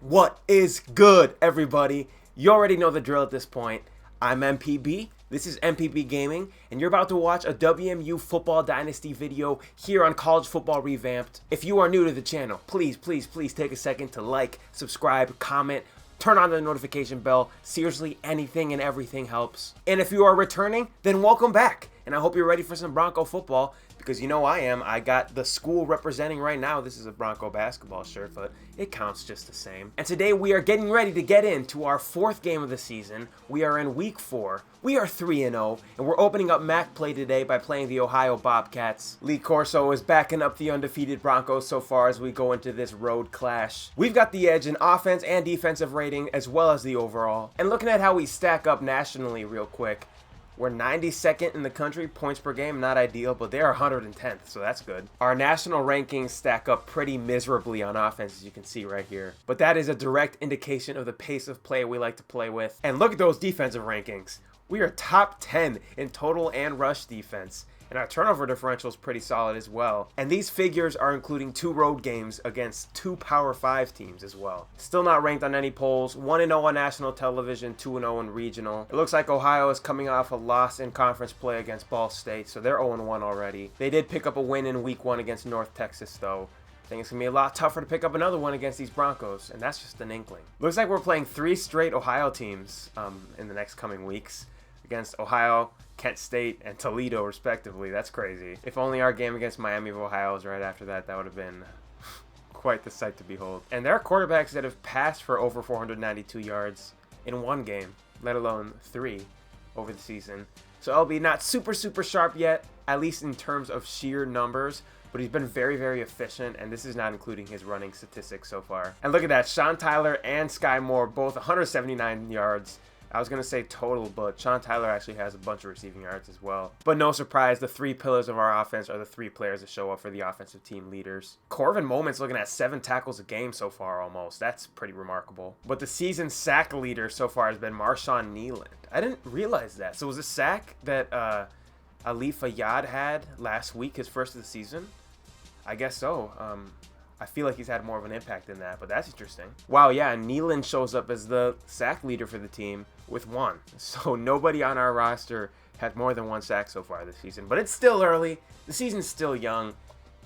What is good, everybody? You already know the drill at this point. I'm MPB, this is MPB Gaming, and you're about to watch a WMU Football Dynasty video here on College Football Revamped. If you are new to the channel, please take a second to like, subscribe, comment, turn on the notification bell. Seriously, anything and everything helps. And if you are returning, then welcome back. And I hope you're ready for some Bronco football, because you know I am. I got the school representing right now. This is a Bronco basketball shirt, but it counts just the same. And today we are getting ready to get into our fourth game of the season. We are in week 4. We are 3-0, and we're opening up MAC play today by playing the Ohio Bobcats. Lee Corso is backing up the undefeated Broncos so far as we go into this road clash. We've got the edge in offense and defensive rating, as well as the overall. And looking at how we stack up nationally real quick, we're 92nd in the country, points per game, not ideal, but they're 110th, so that's good. Our national rankings stack up pretty miserably on offense, as you can see right here. But that is a direct indication of the pace of play we like to play with. And look at those defensive rankings. We are top 10 in total and rush defense. And our turnover differential is pretty solid as well. And these figures are including 2 road games against 2 Power 5 teams as well. Still not ranked on any polls. 1-0 on national television, 2-0 in regional. It looks like Ohio is coming off a loss in conference play against Ball State, so they're 0-1 already. They did pick up a win in week 1 against North Texas though. I think it's going to be a lot tougher to pick up another one against these Broncos, and that's just an inkling. Looks like we're playing 3 straight Ohio teams in the next coming weeks against Ohio, Kent State, and Toledo, respectively. That's crazy. If only our game against Miami of Ohio was right after that, that would have been quite the sight to behold. And there are quarterbacks that have passed for over 492 yards in one game, let alone 3 over the season. So LB not super sharp yet, at least in terms of sheer numbers, but he's been very efficient, and this is not including his running statistics so far. And look at that, Sean Tyler and Sky Moore, both 179 yards. I was going to say total, but Sean Tyler actually has a bunch of receiving yards as well. But no surprise, the 3 pillars of our offense are the 3 players that show up for the offensive team leaders. Corvin Moment's looking at 7 tackles a game so far almost. That's pretty remarkable. But the season sack leader so far has been Marshawn Nealand. I didn't realize that. So was a sack that Ali Fayyad had last week, his first of the season? I guess so. I feel like he's had more of an impact than that, but that's interesting. Wow, yeah, Nealand shows up as the sack leader for the team with 1. So nobody on our roster had more than 1 sack so far this season, but it's still early. The season's still young.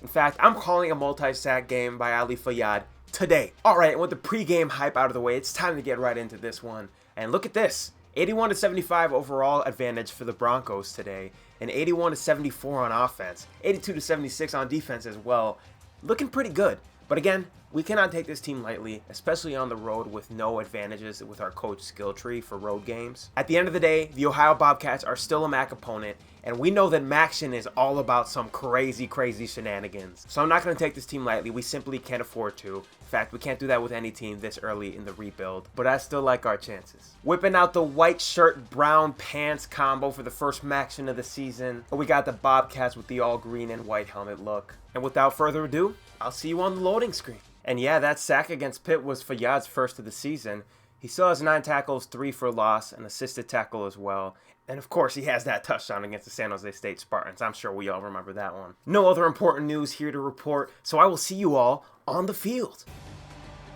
In fact, I'm calling a multi-sack game by Ali Fayyad today. All right, with the pregame hype out of the way, it's time to get right into this one. And look at this. 81-75 overall advantage for the Broncos today, and 81-74 on offense, 82-76 on defense as well. Looking pretty good, but again, we cannot take this team lightly, especially on the road with no advantages with our coach skill tree for road games. At the end of the day, the Ohio Bobcats are still a MAC opponent, and we know that Maction is all about some crazy shenanigans. So I'm not going to take this team lightly. We simply can't afford to. In fact, we can't do that with any team this early in the rebuild, but I still like our chances. Whipping out the white shirt, brown pants combo for the first Maction of the season. We got the Bobcats with the all green and white helmet look. And without further ado, I'll see you on the loading screen. And yeah, that sack against Pitt was Fayyad's first of the season. He still has 9 tackles, 3 for loss, an assisted tackle as well. And of course, he has that touchdown against the San Jose State Spartans. I'm sure we all remember that one. No other important news here to report, so I will see you all on the field.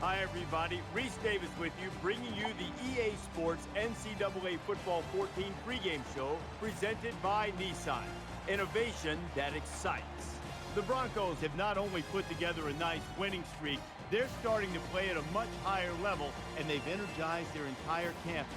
Hi everybody, Reese Davis with you, bringing you the EA Sports NCAA Football 14 pregame show presented by Nissan. Innovation that excites. The Broncos have not only put together a nice winning streak, they're starting to play at a much higher level, and they've energized their entire campus.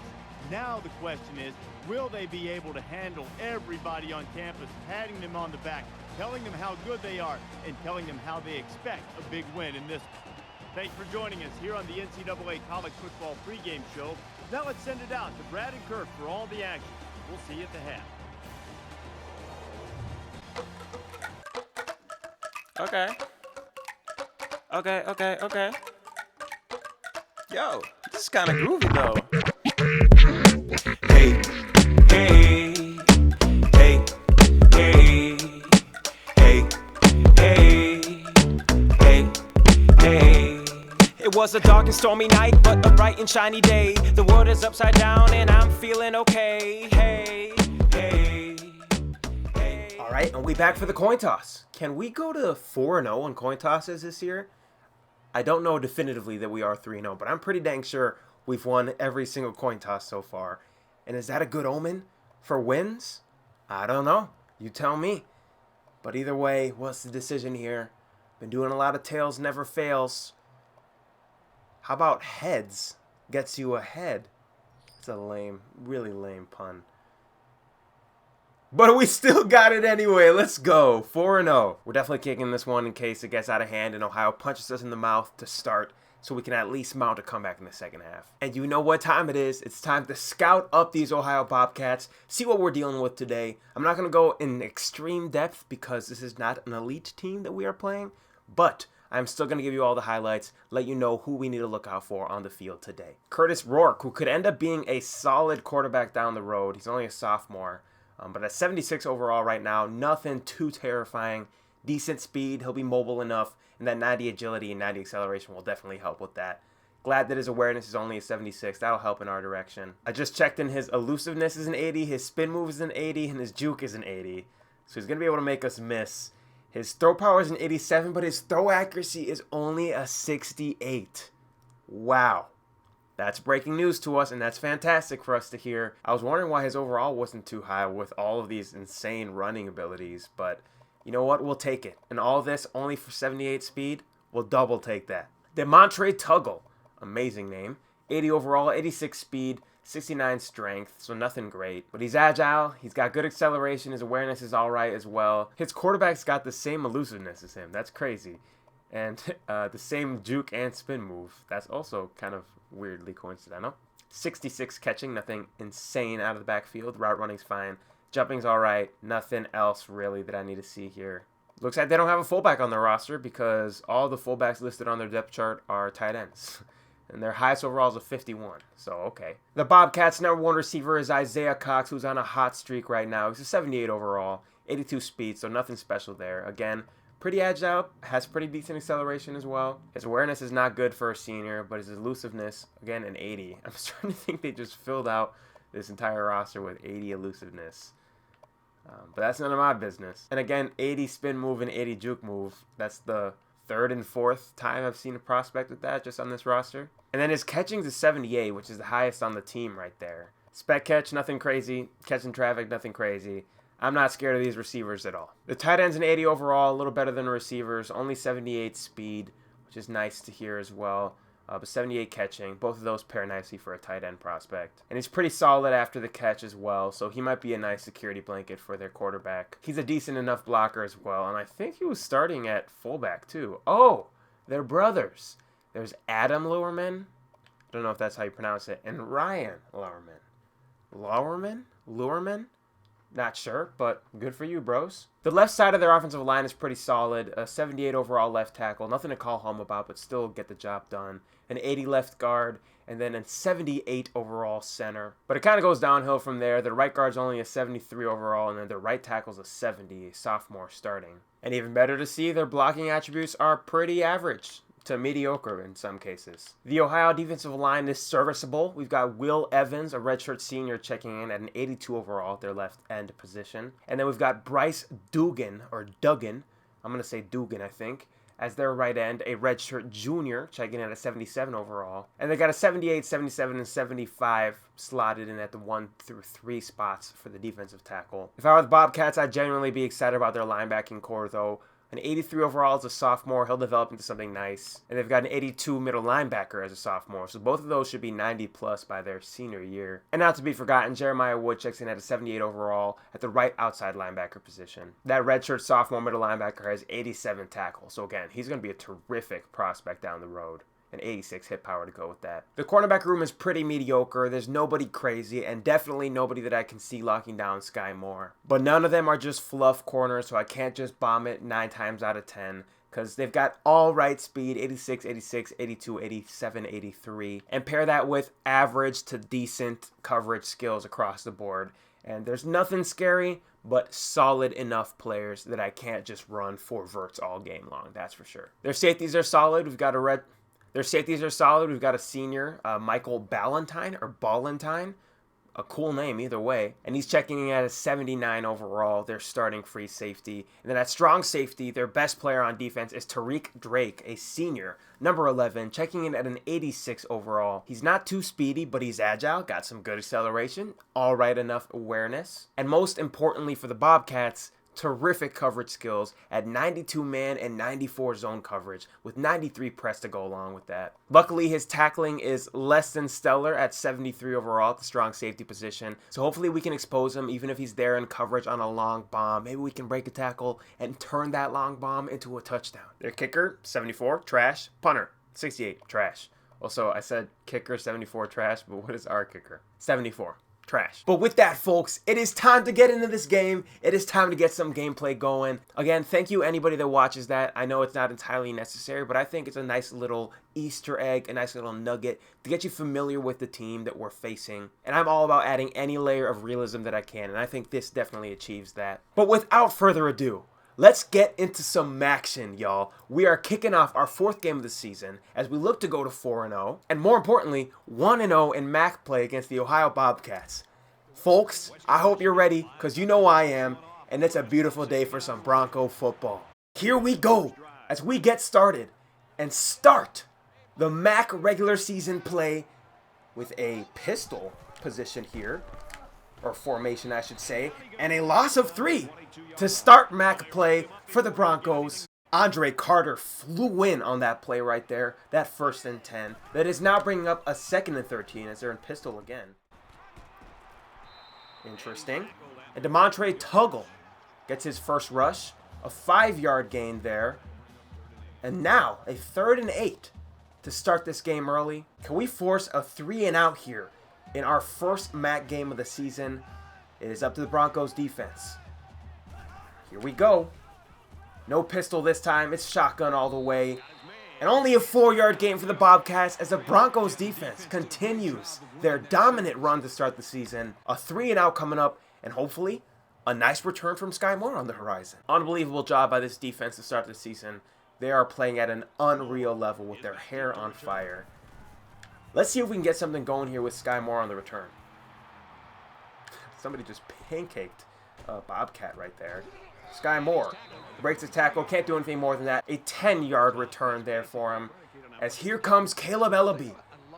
Now the question is, will they be able to handle everybody on campus, patting them on the back, telling them how good they are, and telling them how they expect a big win in this one? Thanks for joining us here on the NCAA College Football pregame show. Now let's send it out to Brad and Kirk for all the action. We'll see you at the half. Okay. Yo, this is kind of groovy though. Hey. It was a dark and stormy night, but a bright and shiny day. The world is upside down and I'm feeling okay. Hey. All right, and we back for the coin toss. Can we go to 4-0 on coin tosses this year? I don't know definitively that we are 3-0, but I'm pretty dang sure we've won every single coin toss so far. And is that a good omen for wins? I don't know. You tell me. But either way, what's the decision here? Been doing a lot of tails never fails. How about heads gets you ahead? It's a lame, really lame pun. But we still got it anyway. Let's go. 4-0. We're definitely kicking this one in case it gets out of hand and Ohio punches us in the mouth to start, so we can at least mount a comeback in the second half. And you know what time it is. It's time to scout up these Ohio Bobcats, see what we're dealing with today. I'm not going to go in extreme depth because this is not an elite team that we are playing, but I'm still going to give you all the highlights, let you know who we need to look out for on the field today. Curtis Rourke, who could end up being a solid quarterback down the road. He's only a sophomore. But at 76 overall right now, nothing too terrifying. Decent speed, he'll be mobile enough, and that 90 agility and 90 acceleration will definitely help with that. Glad that his awareness is only a 76. That'll help in our direction. I just checked in, his elusiveness is an 80, his spin move is an 80, and his juke is an 80. So he's going to be able to make us miss. His throw power is an 87, but his throw accuracy is only a 68. Wow. That's breaking news to us, and that's fantastic for us to hear. I was wondering why his overall wasn't too high with all of these insane running abilities, but you know what? We'll take it. And all this only for 78 speed? We'll double take that. Demontre Tuggle, amazing name. 80 overall, 86 speed, 69 strength, so nothing great. But he's agile, he's got good acceleration, his awareness is alright as well. His quarterback's got the same elusiveness as him, that's crazy. And the same juke and spin move, that's also kind of weirdly coincidental. 66 catching, nothing insane out of the backfield. Route running's fine. Jumping's alright. Nothing else really that I need to see here. Looks like they don't have a fullback on their roster because all the fullbacks listed on their depth chart are tight ends. And their highest overall is a 51. So, okay. The Bobcats' number one receiver is Isaiah Cox, who's on a hot streak right now. He's a 78 overall, 82 speed, so nothing special there. Again, pretty agile, has pretty decent acceleration as well. His awareness is not good for a senior, but his elusiveness, again, an 80. I'm starting to think they just filled out this entire roster with 80 elusiveness. But that's none of my business. And again, 80 spin move and 80 juke move. That's the third and fourth time I've seen a prospect with that just on this roster. And then his catching's a 78, which is the highest on the team right there. Spec catch, nothing crazy. Catching traffic, nothing crazy. I'm not scared of these receivers at all. The tight end's an 80 overall, a little better than the receivers. Only 78 speed, which is nice to hear as well. But 78 catching. Both of those pair nicely for a tight end prospect. And he's pretty solid after the catch as well, so he might be a nice security blanket for their quarterback. He's a decent enough blocker as well, and I think he was starting at fullback too. Oh, they're brothers. There's Adam Lowerman. I don't know if that's how you pronounce it. And Ryan Lowerman. Lowerman? Not sure, but good for you, bros. The left side of their offensive line is pretty solid. A 78 overall left tackle. Nothing to call home about, but still get the job done. An 80 left guard, and then a 78 overall center. But it kind of goes downhill from there. The right guard's only a 73 overall, and then the right tackle's a 70, a sophomore starting. And even better to see, their blocking attributes are pretty average to mediocre in some cases. The Ohio defensive line is serviceable. We've got Will Evans, a redshirt senior, checking in at an 82 overall at their left end position. And then we've got Bryce Dugan, or Duggan, I'm going to say Dugan, I think, as their right end, a redshirt junior, checking in at a 77 overall. And they got a 78, 77, and 75 slotted in at the 1 through 3 spots for the defensive tackle. If I were the Bobcats, I'd genuinely be excited about their linebacking core, though. An 83 overall as a sophomore, he'll develop into something nice. And they've got an 82 middle linebacker as a sophomore, so both of those should be 90 plus by their senior year. And not to be forgotten, Jeremiah Wood checks in at a 78 overall at the right outside linebacker position. That redshirt sophomore middle linebacker has 87 tackles, so again, he's going to be a terrific prospect down the road. An 86 hit power to go with that. The cornerback room is pretty mediocre. There's nobody crazy, and definitely nobody that I can see locking down Sky Moore. But none of them are just fluff corners, so I can't just bomb it 9 times out of 10. Because they've got all right speed, 86, 86, 82, 87, 83. And pair that with average to decent coverage skills across the board. And there's nothing scary, but solid enough players that I can't just run 4 verts all game long, that's for sure. Their safeties are solid. We've got Their safeties are solid. We've got a senior, Michael Ballentine, A cool name either way. And he's checking in at a 79 overall, their starting free safety. And then at strong safety, their best player on defense is Tariq Drake, a senior, number 11, checking in at an 86 overall. He's not too speedy, but he's agile, got some good acceleration, all right enough awareness. And most importantly for the Bobcats, terrific coverage skills at 92 man and 94 zone coverage with 93 press to go along with that. Luckily, his tackling is less than stellar at 73 overall at the strong safety position. So hopefully we can expose him even if he's there in coverage on a long bomb. Maybe we can break a tackle and turn that long bomb into a touchdown. Their kicker, 74, trash. Punter, 68, trash. Also, I said kicker, 74, trash, but what is our kicker? 74. Trash. But with that, folks, it is time to get into this game. It is time to get some gameplay going. Again, thank you anybody that watches that. I know it's not entirely necessary, but I think it's a nice little Easter egg, a nice little nugget to get you familiar with the team that we're facing. And I'm all about adding any layer of realism that I can, and I think this definitely achieves that. But without further ado, let's get into some Maction, y'all. We are kicking off our 4th game of the season as we look to go to 4-0, and more importantly, 1-0 in MAC play against the Ohio Bobcats. Folks, I hope you're ready, because you know I am, and it's a beautiful day for some Bronco football. Here we go, as we get started, and start the MAC regular season play with a pistol position here, or formation I should say, and a loss of 3 to start MAC play for the Broncos. Andre Carter flew in on that play right there, that 1st and 10. That is now bringing up a 2nd and 13 as they're in pistol again. Interesting. And Demontre Tuggle gets his first rush, a 5-yard gain there. And now a 3rd and 8 to start this game early. Can we force a 3-and-out here in our first MAC game of the season? It is up to the Broncos defense. Here we go. No pistol this time. It's shotgun all the way. And only a 4-yard gain for the Bobcats as the Broncos defense continues their dominant run to start the season. A 3-and-out coming up, and hopefully a nice return from Sky Moore on the horizon. Unbelievable job by this defense to start the season. They are playing at an unreal level with their hair on fire. Let's see if we can get something going here with Sky Moore on the return. Somebody just pancaked Bobcat right there. Sky Moore breaks his tackle, can't do anything more than that. A 10-yard return there for him. As here comes Caleb Ellaby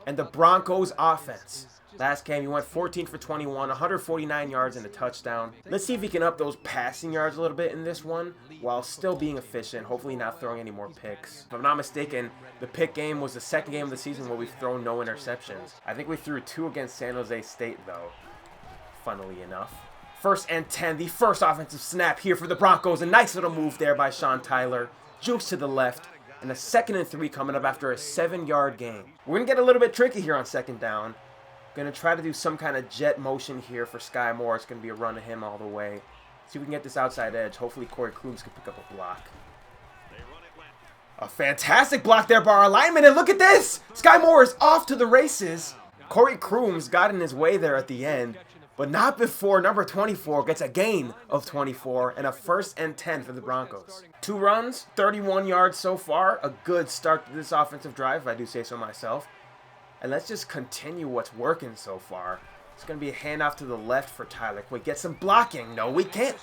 and the Broncos offense. Last game, he went 14 for 21, 149 yards and a touchdown. Let's see if he can up those passing yards a little bit in this one while still being efficient, hopefully not throwing any more picks. If I'm not mistaken, the pick game was the 2nd game of the season where we've thrown no interceptions. I think we threw 2 against San Jose State, though, funnily enough. 1st and 10, the first offensive snap here for the Broncos. A nice little move there by Sean Tyler. Jukes to the left, and a 2nd and 3 coming up after a 7-yard gain. We're going to get a little bit tricky here on 2nd down. Going to try to do some kind of jet motion here for Sky Moore. It's going to be a run to him all the way. See if we can get this outside edge. Hopefully Corey Coombs can pick up a block. A fantastic block there by our lineman, and look at this! Sky Moore is off to the races. Corey Coombs got in his way there at the end, but not before number 24 gets a gain of 24 and a 1st and 10 for the Broncos. 2 runs, 31 yards so far. A good start to this offensive drive, if I do say so myself. And let's just continue what's working so far. It's going to be a handoff to the left for Tyler. Can we get some blocking? No, we can't.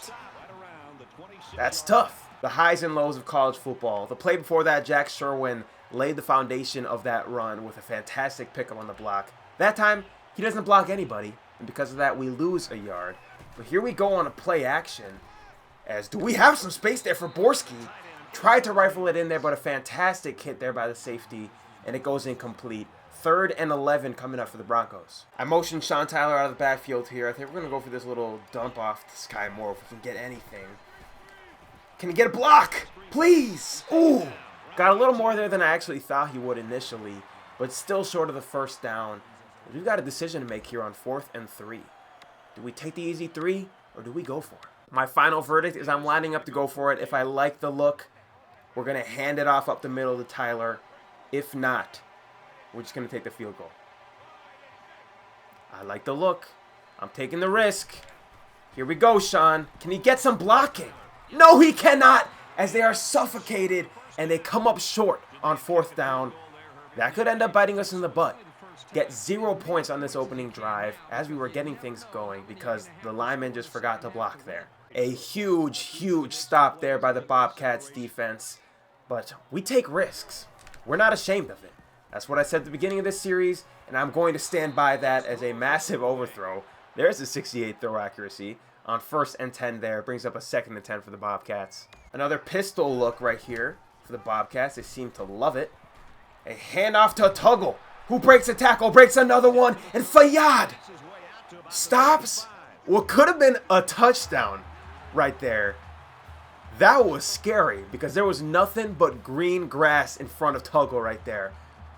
That's tough. The highs and lows of college football. The play before that, Jack Sherwin laid the foundation of that run with a fantastic pickup on the block. That time, he doesn't block anybody, and because of that, we lose a yard. But here we go on a play action. As do we have some space there for Borski? Tried to rifle it in there, but a fantastic hit there by the safety, and it goes incomplete. 3rd and 11 coming up for the Broncos. I motioned Sean Tyler out of the backfield here. I think we're going to go for this little dump off to Sky Moore if we can get anything. Can he get a block? Please! Ooh! Got a little more there than I actually thought he would initially, but still short of the 1st down. We've got a decision to make here on 4th and 3. Do we take the easy 3, or do we go for it? My final verdict is I'm lining up to go for it. If I like the look, we're going to hand it off up the middle to Tyler. If not, we're just going to take the field goal. I like the look. I'm taking the risk. Here we go, Sean. Can he get some blocking? No, he cannot, as they are suffocated, and they come up short on 4th down. That could end up biting us in the butt. get 0 points on this opening drive as we were getting things going because the lineman just forgot to block there. A huge stop there by the Bobcats defense, but we take risks. We're not ashamed of it. That's what I said at the beginning of this series, and I'm going to stand by that as a massive overthrow. There's a 68 throw accuracy on 1st and 10 there. Brings up a 2nd and 10 for the Bobcats. Another pistol look right here for the Bobcats. They seem to love it. A handoff to Tuggle, who breaks a tackle, breaks another one, and Fayyad stops what could have been a touchdown right there. That was scary because there was nothing but green grass in front of Tuggle right there.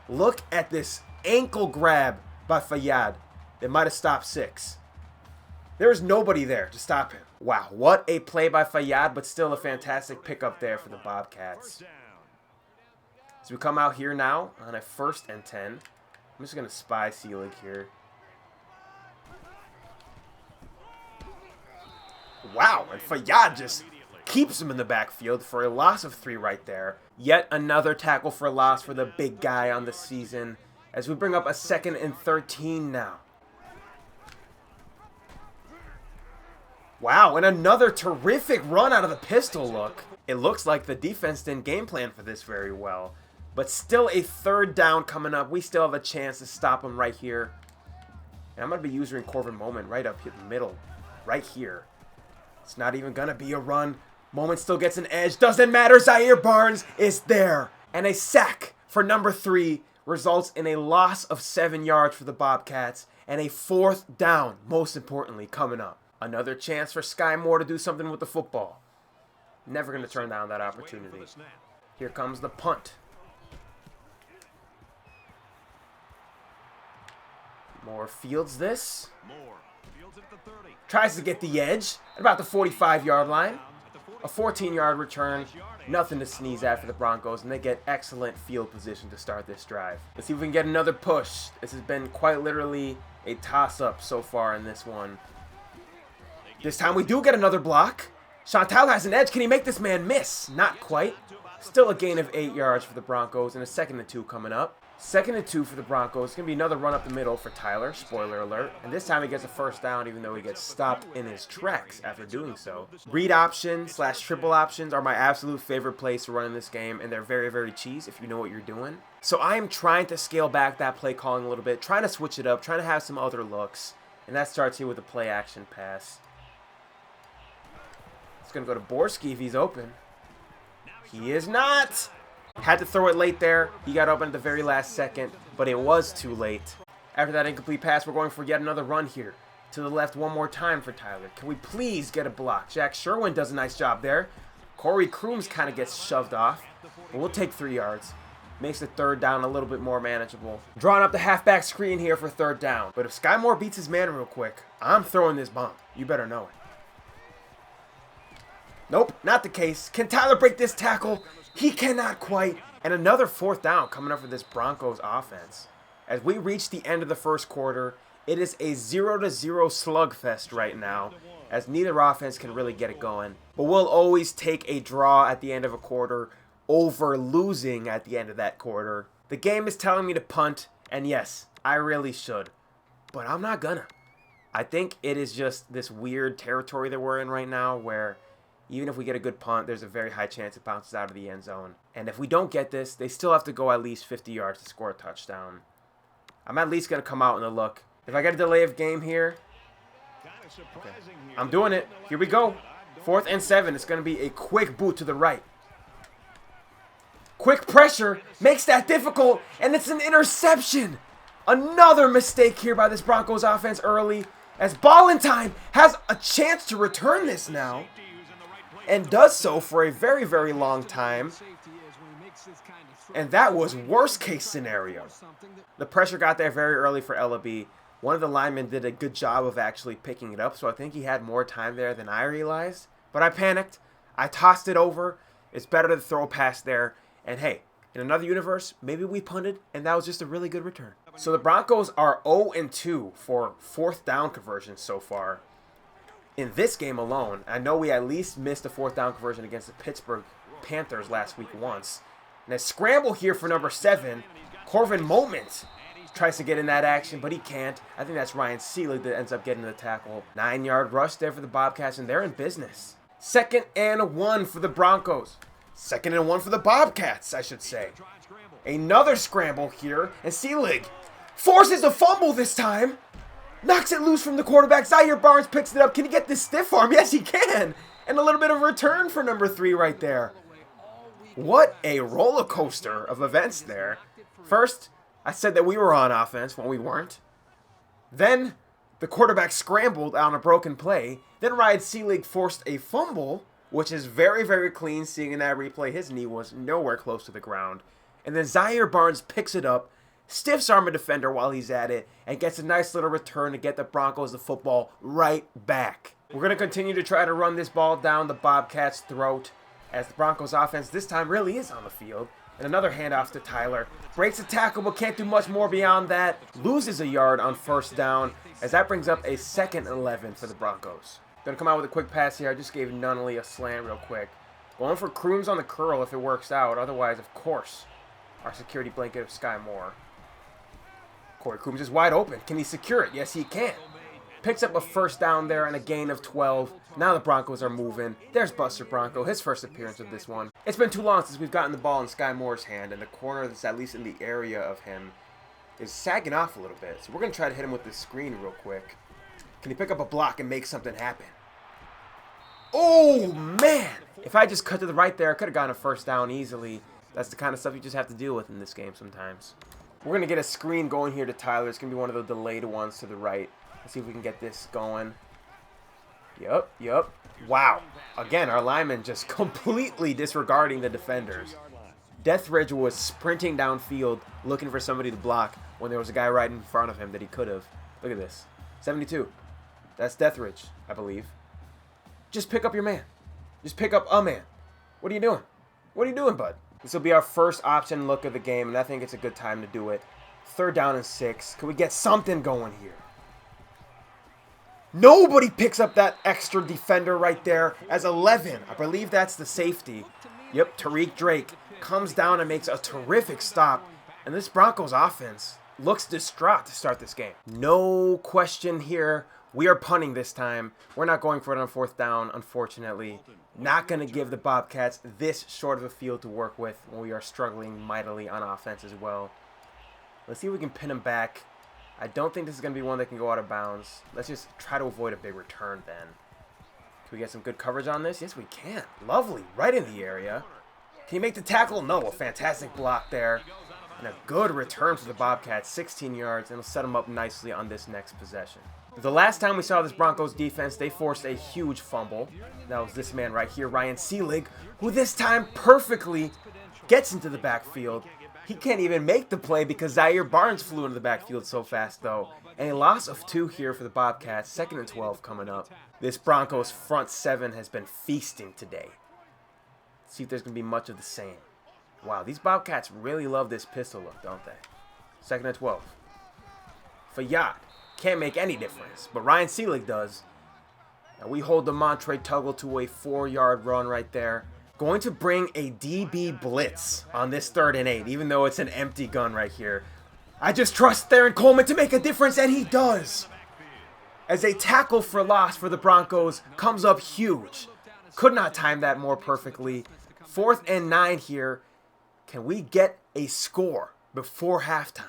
Look at this ankle grab by Fayyad. It might have stopped 6. There was nobody there to stop him. Wow, what a play by Fayyad, but still a fantastic pickup there for the Bobcats. As we come out here now on a 1st and 10. I'm just going to spy Seelig here. Wow, and Fayyad just keeps him in the backfield for a loss of 3 right there. Yet another tackle for loss for the big guy on the season as we bring up a 2nd and 13 now. Wow, and another terrific run out of the pistol look. It looks like the defense didn't game plan for this very well. But still a 3rd down coming up. We still have a chance to stop him right here. And I'm going to be using Corvin Moment right up here in the middle. Right here. It's not even going to be a run. Moment still gets an edge. Doesn't matter. Zaire Barnes is there. And a sack for number 3 results in a loss of 7 yards for the Bobcats. And a 4th down, most importantly, coming up. Another chance for Sky Moore to do something with the football. Never going to turn down that opportunity. Here comes the punt. Moore fields this. Tries to get the edge at about the 45-yard line. A 14-yard return. Nothing to sneeze at for the Broncos, and they get excellent field position to start this drive. Let's see if we can get another push. This has been quite literally a toss-up so far in this one. This time we do get another block. Chantal has an edge. Can he make this man miss? Not quite. Still a gain of 8 yards for the Broncos and a 2nd and 2 coming up. 2nd and 2 for the Broncos. It's going to be another run up the middle for Tyler. Spoiler alert. And this time he gets a 1st down even though he gets stopped in his tracks after doing so. Read option / triple options are my absolute favorite plays to run in this game. And they're very cheese if you know what you're doing. So I am trying to scale back that play calling a little bit. Trying to switch it up. Trying to have some other looks. And that starts here with a play action pass. It's going to go to Borski if he's open. He is not. Had to throw it late there. He got open at the very last second, but it was too late. After that incomplete pass, we're going for yet another run here. To the left one more time for Tyler. Can we please get a block? Jack Sherwin does a nice job there. Corey Crooms kind of gets shoved off, but we'll take 3 yards. Makes the 3rd down a little bit more manageable. Drawing up the halfback screen here for 3rd down. But if Sky Moore beats his man real quick, I'm throwing this bomb. You better know it. Nope, not the case. Can Tyler break this tackle? He cannot quite. And another 4th down coming up for this Broncos offense. As we reach the end of the 1st quarter, it is a 0-0 slugfest right now, as neither offense can really get it going. But we'll always take a draw at the end of a quarter over losing at the end of that quarter. The game is telling me to punt, and yes, I really should. But I'm not gonna. I think it is just this weird territory that we're in right now where even if we get a good punt, there's a very high chance it bounces out of the end zone. And if we don't get this, they still have to go at least 50 yards to score a touchdown. I'm at least going to come out in the look. If I get a delay of game here, okay, I'm doing it. Here we go. 4th and 7. It's going to be a quick boot to the right. Quick pressure makes that difficult, and it's an interception. Another mistake here by this Broncos offense early, as Ballentine has a chance to return this now. And does so for a very long time. And that was worst case scenario. The pressure got there very early for Ellaby. One of the linemen did a good job of actually picking it up, so I think he had more time there than I realized. But I panicked. I tossed it over. It's better to throw a pass there. And hey, in another universe, maybe we punted, and that was just a really good return. So the Broncos are 0-2 for 4th down conversions so far. In this game alone, I know we at least missed a 4th down conversion against the Pittsburgh Panthers last week once. And a scramble here for number 7, Corvin Moment. Tries to get in that action, but he can't. I think that's Ryan Seelig that ends up getting the tackle. 9-yard rush there for the Bobcats, and they're in business. 2nd and 1 for the Broncos. 2nd and 1 for the Bobcats, I should say. Another scramble here, and Seelig forces a fumble this time. Knocks it loose from the quarterback. Zaire Barnes picks it up. Can he get this stiff arm? Yes, he can. And a little bit of return for number 3 right there. What a roller coaster of events there. First, I said that we were on offense when we weren't. Then, the quarterback scrambled on a broken play. Then Ryan Seelig forced a fumble, which is very, very clean. Seeing in that replay, his knee was nowhere close to the ground. And then Zaire Barnes picks it up, stiffs arm a defender while he's at it, and gets a nice little return to get the Broncos the football right back. We're going to continue to try to run this ball down the Bobcats' throat, as the Broncos offense this time really is on the field. And another handoff to Tyler. Breaks a tackle, but can't do much more beyond that. Loses a yard on 1st down, as that brings up a 2nd and 11 for the Broncos. Going to come out with a quick pass here. I just gave Nunnally a slant real quick. Going for Crooms on the curl if it works out. Otherwise, of course, our security blanket of Sky Moore. Corey Crooms is wide open. Can he secure it? Yes, he can. Picks up a 1st down there and a gain of 12. Now the Broncos are moving. There's Buster Bronco, his first appearance of this one. It's been too long since we've gotten the ball in Sky Moore's hand, and the corner that's at least in the area of him is sagging off a little bit. So we're going to try to hit him with this screen real quick. Can he pick up a block and make something happen? Oh, man! If I just cut to the right there, I could have gotten a 1st down easily. That's the kind of stuff you just have to deal with in this game sometimes. We're going to get a screen going here to Tyler. It's going to be one of the delayed ones to the right. Let's see if we can get this going. Yup. Wow. Again, our lineman just completely disregarding the defenders. Deathridge was sprinting downfield looking for somebody to block when there was a guy right in front of him that he could have. Look at this. 72. That's Deathridge, I believe. Just pick up your man. Just pick up a man. What are you doing? What are you doing, bud? This will be our first option look of the game, and I think it's a good time to do it. 3rd down and 6. Can we get something going here? Nobody picks up that extra defender right there as 11. I believe that's the safety. Yep, Tariq Drake comes down and makes a terrific stop. And this Broncos offense looks distraught to start this game. No question here. We are punting this time. We're not going for it on 4th down, unfortunately. Not going to give the Bobcats this short of a field to work with when we are struggling mightily on offense as well. Let's see if we can pin him back. I don't think this is going to be one that can go out of bounds. Let's just try to avoid a big return then. Can we get some good coverage on this? Yes, we can. Lovely. Right in the area. Can you make the tackle? No. A fantastic block there. And a good return for the Bobcats. 16 yards. And it'll set them up nicely on this next possession. The last time we saw this Broncos defense, they forced a huge fumble. That was this man right here, Ryan Seelig, who this time perfectly gets into the backfield. He can't even make the play because Zaire Barnes flew into the backfield so fast, though. And a loss of 2 here for the Bobcats. 2nd and 12 coming up. This Broncos front 7 has been feasting today. Let's see if there's going to be much of the same. Wow, these Bobcats really love this pistol look, don't they? 2nd and 12. Fayyad can't make any difference, but Ryan Seelig does. And we hold the Montre Tuggle to a 4-yard run right there. Going to bring a DB blitz on this 3rd and 8, even though it's an empty gun right here. I just trust Theron Coleman to make a difference, and he does. As a tackle for loss for the Broncos comes up huge. Could not time that more perfectly. 4th and 9 here. Can we get a score before halftime?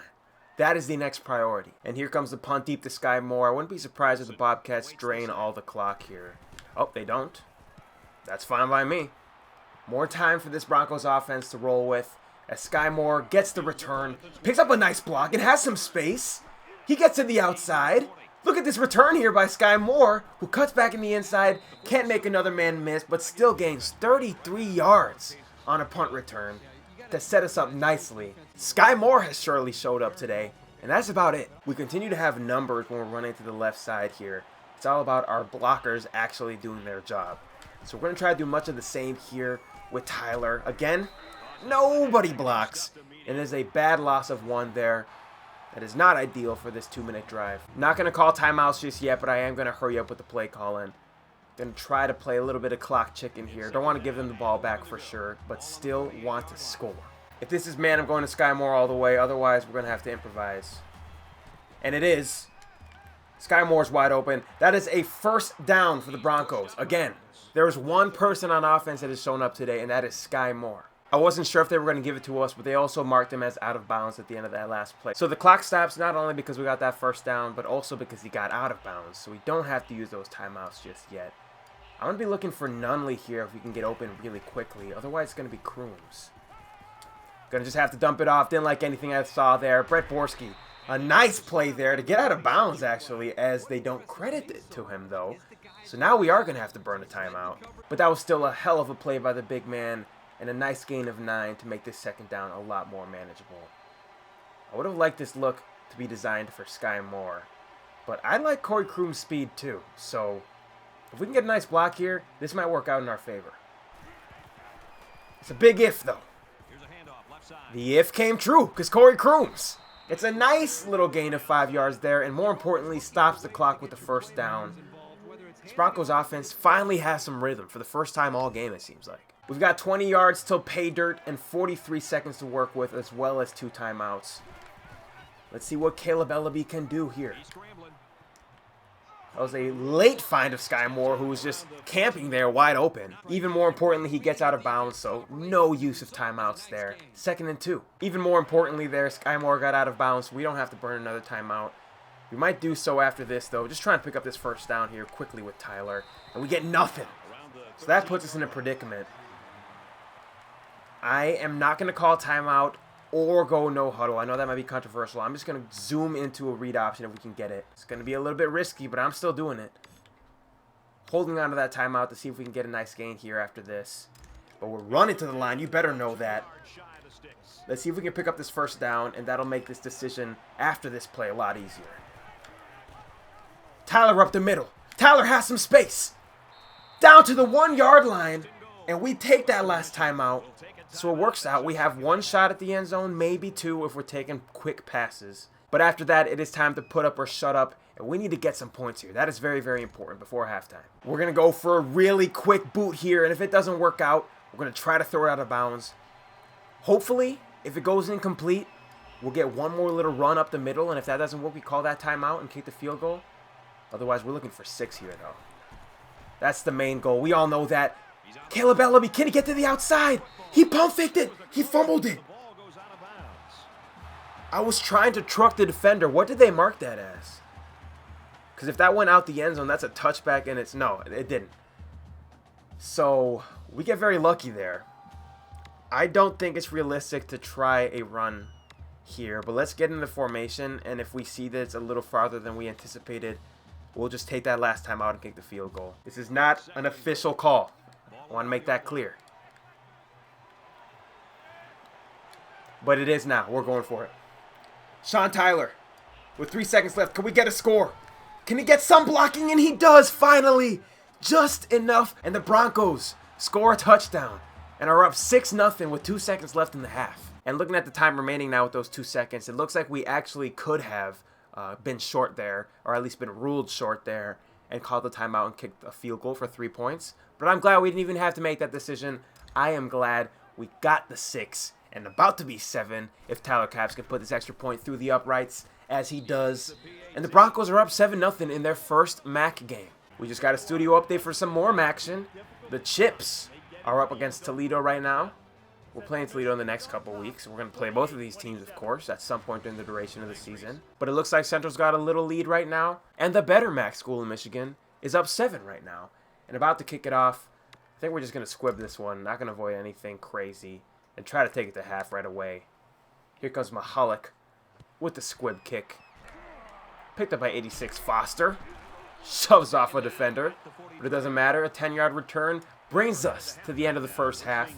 That is the next priority. And here comes the punt deep to Sky Moore. I wouldn't be surprised if the Bobcats drain all the clock here. Oh, they don't. That's fine by me. More time for this Broncos offense to roll with as Sky Moore gets the return, picks up a nice block, and has some space. He gets to the outside. Look at this return here by Sky Moore, who cuts back in the inside, can't make another man miss, but still gains 33 yards on a punt return to set us up nicely. Sky Moore has surely showed up today, and that's about it. We continue to have numbers when we're running to the left side here. It's all about our blockers actually doing their job. So we're going to try to do much of the same here with Tyler. Again, nobody blocks. And there's a bad loss of 1 there. That is not ideal for this 2-minute drive. Not going to call timeouts just yet, but I am going to hurry up with the play call-in. Going to try to play a little bit of clock chicken here. Don't want to give them the ball back for sure, but still want to score. If this is man, I'm going to Sky Moore all the way. Otherwise, we're going to have to improvise. And it is. Sky Moore's wide open. That is a first down for the Broncos. Again, there is one person on offense that has shown up today, and that is Sky Moore. I wasn't sure if they were going to give it to us, but they also marked him as out of bounds at the end of that last play. So the clock stops not only because we got that first down, but also because he got out of bounds. So we don't have to use those timeouts just yet. I'm going to be looking for Nunley here if we can get open really quickly. Otherwise, it's going to be Crooms. Going to just have to dump it off. Didn't like anything I saw there. Brett Borski, a nice play there to get out of bounds, actually, as they don't credit it to him, though. So now we are going to have to burn a timeout. But that was still a hell of a play by the big man. And a nice gain of 9 to make this second down a lot more manageable. I would have liked this look to be designed for Sky Moore. But I like Corey Kroom's speed too. So if we can get a nice block here, this might work out in our favor. It's a big if though. The if came true because Corey Krooms. It's a nice little gain of 5 yards there. And more importantly, stops the clock with the first down. This Broncos offense finally has some rhythm for the first time all game, it seems like. We've got 20 yards till pay dirt and 43 seconds to work with, as well as 2 timeouts. Let's see what Caleb Ellaby can do here. That was a late find of Sky Moore, who was just camping there wide open. Even more importantly, he gets out of bounds, so no use of timeouts there. 2nd and 2. Even more importantly there, Sky Moore got out of bounds, so we don't have to burn another timeout. We might do so after this, though. Just trying to pick up this first down here quickly with Tyler. And we get nothing. So that puts us in a predicament. I am not going to call timeout or go no huddle. I know that might be controversial. I'm just going to zoom into a read option if we can get it. It's going to be a little bit risky, but I'm still doing it. Holding on to that timeout to see if we can get a nice gain here after this. But we're running to the line. You better know that. Let's see if we can pick up this first down, and that'll make this decision after this play a lot easier. Tyler up the middle. Tyler has some space. Down to the 1-yard line, and we take that last timeout. So it works out. We have 1 shot at the end zone, maybe 2 if we're taking quick passes. But after that, it is time to put up or shut up, and we need to get some points here. That is very, very important before halftime. We're going to go for a really quick boot here, and if it doesn't work out, we're going to try to throw it out of bounds. Hopefully, if it goes incomplete, we'll get one more little run up the middle, and if that doesn't work, we call that timeout and kick the field goal. Otherwise, we're looking for 6 here, though. That's the main goal. We all know that. Caleb Ellaby, can he get to the outside? He pump faked it. He fumbled it. I was trying to truck the defender. What did they mark that as? Because if that went out the end zone, that's a touchback, and it's... No, it didn't. So, we get very lucky there. I don't think it's realistic to try a run here, but let's get into formation, and if we see that it's a little farther than we anticipated, we'll just take that last time out and kick the field goal. This is not an official call. I want to make that clear. But it is now. We're going for it. Sean Tyler, with 3 seconds left, can we get a score? Can he get some blocking? And he does, finally. Just enough. And the Broncos score a touchdown and are up 6-0 with 2 seconds left in the half. And looking at the time remaining now with those 2 seconds, it looks like we actually could have been short there, or at least been ruled short there, and called the timeout and kicked a field goal for 3 points. But I'm glad we didn't even have to make that decision. I am glad we got the 6 and about to be 7 if Tyler Capps can put this extra point through the uprights, as he does. And the Broncos are up 7-0 in their first MAC game. We just got a studio update for some more Maction. The Chips are up against Toledo right now. We're playing Toledo in the next couple weeks. We're going to play both of these teams, of course, at some point during the duration of the season. But it looks like Central's got a little lead right now. And the better MAC school in Michigan is up 7 right now. And about to kick it off. I think we're just going to squib this one. Not going to avoid anything crazy. And try to take it to half right away. Here comes Mahalik with the squib kick. Picked up by 86 Foster. Shoves off a defender. But it doesn't matter. A 10-yard return brings us to the end of the first half.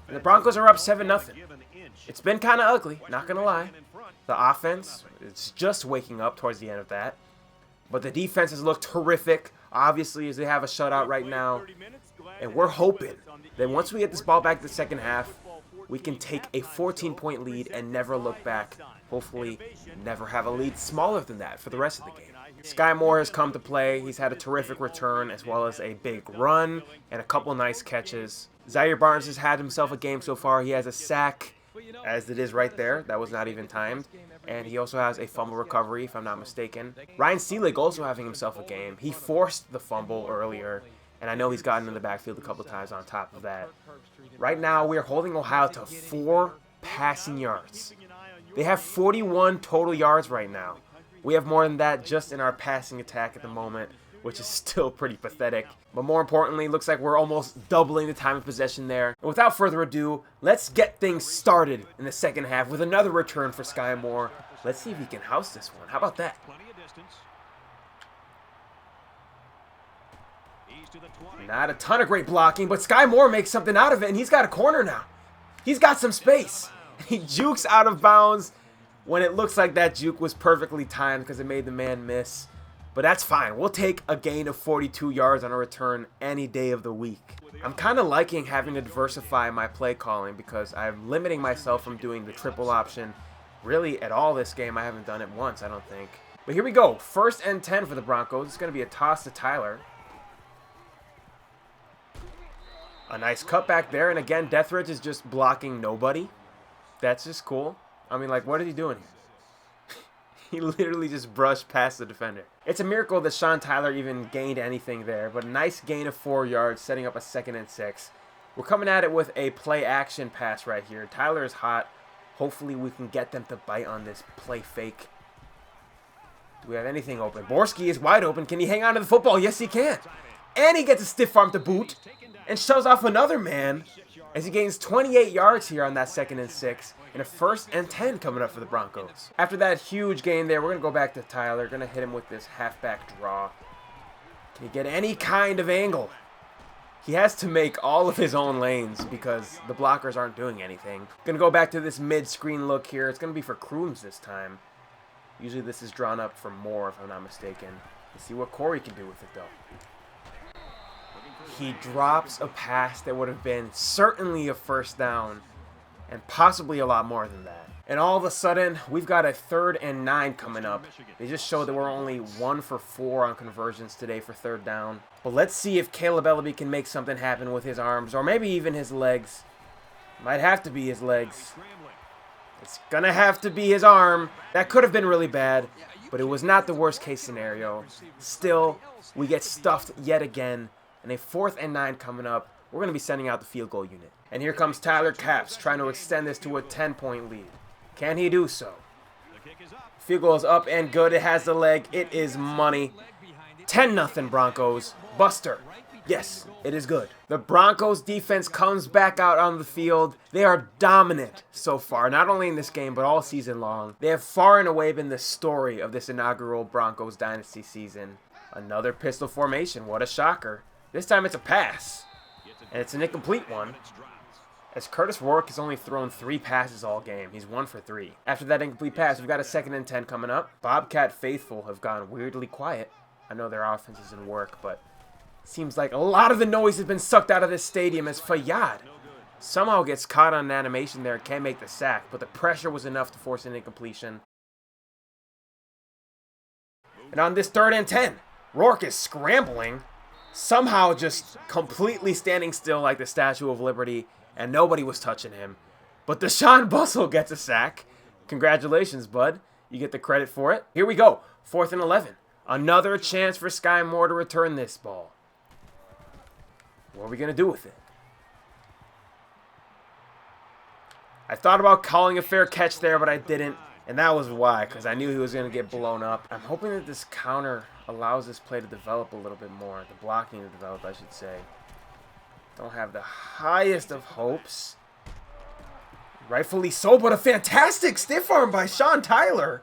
And the Broncos are up 7-0. It's been kind of ugly, not going to lie. The offense is just waking up towards the end of that. But the defense has looked horrific, obviously, as they have a shutout right now. And we're hoping that once we get this ball back to the second half, we can take a 14-point lead and never look back. Hopefully, never have a lead smaller than that for the rest of the game. Sky Moore has come to play. He's had a terrific return as well as a big run and a couple nice catches. Zaire Barnes has had himself a game so far. He has a sack, as it is right there. That was not even timed. And he also has a fumble recovery, if I'm not mistaken. Ryan Seelig also having himself a game. He forced the fumble earlier, and I know he's gotten in the backfield a couple times on top of that. Right now, we are holding Ohio to 4 passing yards. They have 41 total yards right now. We have more than that just in our passing attack at the moment, which is still pretty pathetic. But more importantly, looks like we're almost doubling the time of possession there. And without further ado, let's get things started in the second half with another return for Sky Moore. Let's see if he can house this one. How about that? Not a ton of great blocking, but Sky Moore makes something out of it, and he's got a corner now. He's got some space. He jukes out of bounds when it looks like that juke was perfectly timed because it made the man miss. But that's fine. We'll take a gain of 42 yards on a return any day of the week. I'm kind of liking having to diversify my play calling because I'm limiting myself from doing the triple option really at all this game. I haven't done it once, I don't think. But here we go. 1st and 10 for the Broncos. It's going to be a toss to Tyler. A nice cutback there. And again, Deathridge is just blocking nobody. That's just cool. I mean, like, what is he doing here? He literally just brushed past the defender. It's a miracle that Sean Tyler even gained anything there, but a nice gain of 4 yards, setting up a 2nd and 6. We're coming at it with a play action pass right here. Tyler is hot. Hopefully we can get them to bite on this play fake. Do we have anything open? Borski is wide open. Can he hang on to the football? Yes, he can. And he gets a stiff arm to boot and shoves off another man as he gains 28 yards here on that 2nd and 6. And a 1st and 10 coming up for the Broncos. After that huge gain there, we're going to go back to Tyler. Going to hit him with this halfback draw. Can he get any kind of angle? He has to make all of his own lanes because the blockers aren't doing anything. Going to go back to this mid-screen look here. It's going to be for Crooms this time. Usually this is drawn up for Moore, if I'm not mistaken. Let's see what Corey can do with it, though. He drops a pass that would have been certainly a 1st down. And possibly a lot more than that. And all of a sudden, we've got a 3rd and 9 coming up. They just showed that we're only 1 for 4 on conversions today for 3rd down. But let's see if Caleb Ellaby can make something happen with his arms, or maybe even his legs. Might have to be his legs. It's gonna have to be his arm. That could have been really bad, but it was not the worst case scenario. Still, we get stuffed yet again. And a 4th and 9 coming up. We're going to be sending out the field goal unit. And here comes Tyler Capps trying to extend this to a 10-point lead. Can he do so? Field goal is up and good. It has the leg. It is money. 10-0 Broncos. Buster. Yes, it is good. The Broncos defense comes back out on the field. They are dominant so far, not only in this game, but all season long. They have far and away been the story of this inaugural Broncos Dynasty season. Another pistol formation. What a shocker. This time it's a pass. And it's an incomplete one, as Curtis Rourke has only thrown 3 passes all game. He's 1 for 3. After that incomplete pass, we've got a 2nd and 10 coming up. Bobcat faithful have gone weirdly quiet. I know their offense is in work, but it seems like a lot of the noise has been sucked out of this stadium as Fayyad somehow gets caught on an animation there and can't make the sack, but the pressure was enough to force an incompletion. And on this 3rd and 10, Rourke is scrambling. Somehow just completely standing still like the Statue of Liberty, and nobody was touching him. But Deshaun Bustle gets a sack. Congratulations, bud. You get the credit for it. Here we go. 4th and 11. Another chance for Sky Moore to return this ball. What are we going to do with it? I thought about calling a fair catch there, but I didn't. And that was why, because I knew he was going to get blown up. I'm hoping that this counter allows this play to develop a little bit more. The blocking to develop, I should say. Don't have the highest of hopes. Rightfully so, but a fantastic stiff arm by Sean Tyler.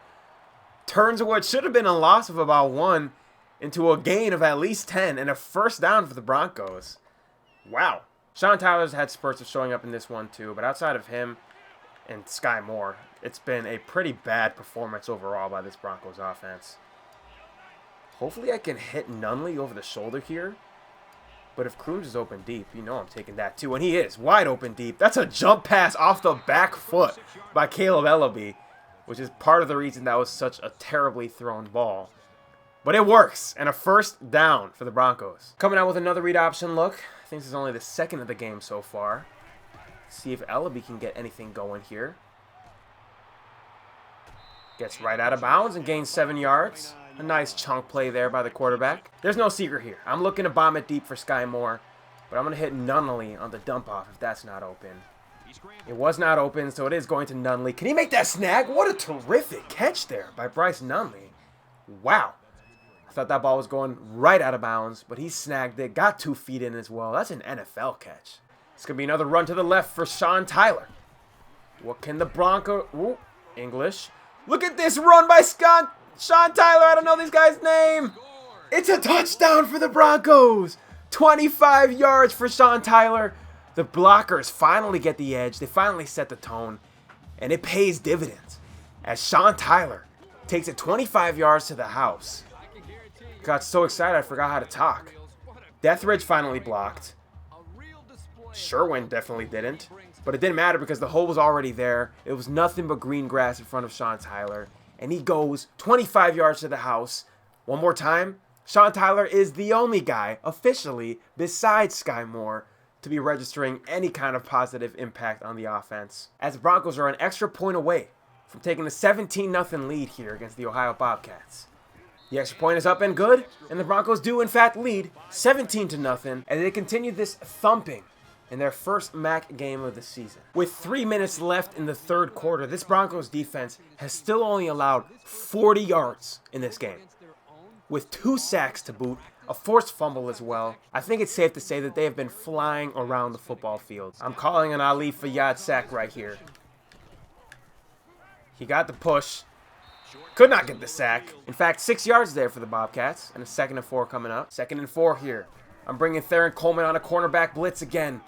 Turns what should have been a loss of about 1 into a gain of at least 10 and a 1st down for the Broncos. Wow. Sean Tyler's had spurts of showing up in this one too, but outside of him and Sky Moore, it's been a pretty bad performance overall by this Broncos offense. Hopefully I can hit Nunley over the shoulder here. But if Crooms is open deep, you know I'm taking that too. And he is wide open deep. That's a jump pass off the back foot by Caleb Ellaby, which is part of the reason that was such a terribly thrown ball. But it works, and a 1st down for the Broncos. Coming out with another read option look. I think this is only the 2nd of the game so far. Let's see if Ellaby can get anything going here. Gets right out of bounds and gains 7 yards. A nice chunk play there by the quarterback. There's no secret here. I'm looking to bomb it deep for Sky Moore, but I'm going to hit Nunley on the dump off if that's not open. It was not open, so it is going to Nunley. Can he make that snag? What a terrific catch there by Bryce Nunley. Wow. I thought that ball was going right out of bounds, but he snagged it, got 2 feet in as well. That's an NFL catch. It's going to be another run to the left for Sean Tyler. What can the Broncos... Ooh, English. Look at this run by Sean Tyler. I don't know this guy's name. It's a touchdown for the Broncos. 25 yards for Sean Tyler. The blockers finally get the edge. They finally set the tone. And it pays dividends as Sean Tyler takes it 25 yards to the house. Got so excited I forgot how to talk. Deathridge finally blocked. Sherwin definitely didn't. But it didn't matter because the hole was already there. It was nothing but green grass in front of Sean Tyler. And he goes 25 yards to the house. One more time. Sean Tyler is the only guy officially besides Sky Moore to be registering any kind of positive impact on the offense, as the Broncos are an extra point away from taking a 17-0 lead here against the Ohio Bobcats. The extra point is up and good, and the Broncos do in fact lead 17-0 as they continue this thumping in their first MAC game of the season. With 3 minutes left in the third quarter, this Broncos defense has still only allowed 40 yards in this game, with 2 sacks to boot, a forced fumble as well. I think it's safe to say that they have been flying around the football field. I'm calling an Ali Fayyad sack right here. He got the push. Could not get the sack. In fact, 6 yards there for the Bobcats. And a 2nd and 4 coming up. 2nd and 4 here. I'm bringing Theron Coleman on a cornerback blitz again.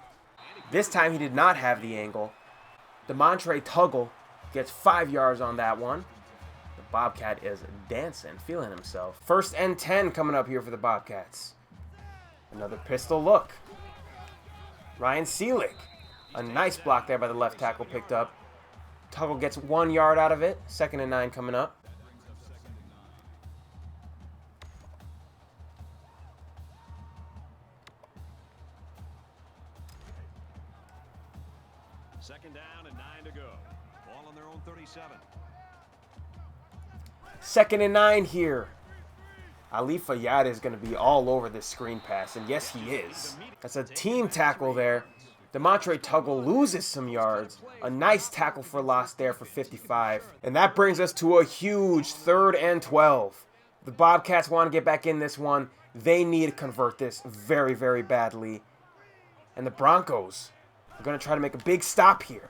This time he did not have the angle. DeMontre Tuggle gets 5 yards on that one. Bobcat is dancing, feeling himself. 1st and 10 coming up here for the Bobcats. Another pistol look. Ryan Seelig. A nice block there by the left tackle picked up. Tuggle gets 1 yard out of it. 2nd and 9 coming up. Second down and 9 to go. Ball on their own 37. 2nd and 9 here. Ali Fayyad is going to be all over this screen pass, and yes, he is. That's a team tackle there. DeMontre Tuggle loses some yards. A nice tackle for loss there for 55. And that brings us to a huge 3rd and 12. The Bobcats want to get back in this one. They need to convert this very, very badly. And the Broncos are going to try to make a big stop here.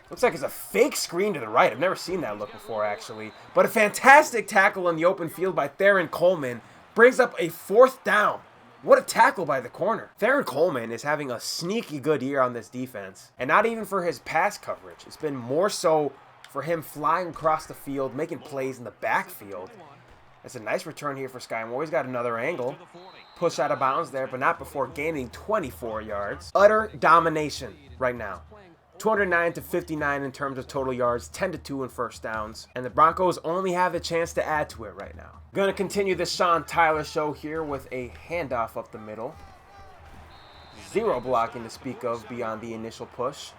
Looks like it's a fake screen to the right. I've never seen that look before, actually. But a fantastic tackle in the open field by Theron Coleman brings up a 4th down. What a tackle by the corner. Theron Coleman is having a sneaky good year on this defense. And not even for his pass coverage. It's been more so for him flying across the field, making plays in the backfield. It's a nice return here for Sky Moore. He's got another angle. Push out of bounds there, but not before gaining 24 yards. Utter domination right now. 209 to 59 in terms of total yards, 10 to 2 in first downs, and the Broncos only have a chance to add to it right now. Gonna continue the Sean Tyler show here with a handoff up the middle. 0 blocking to speak of beyond the initial push,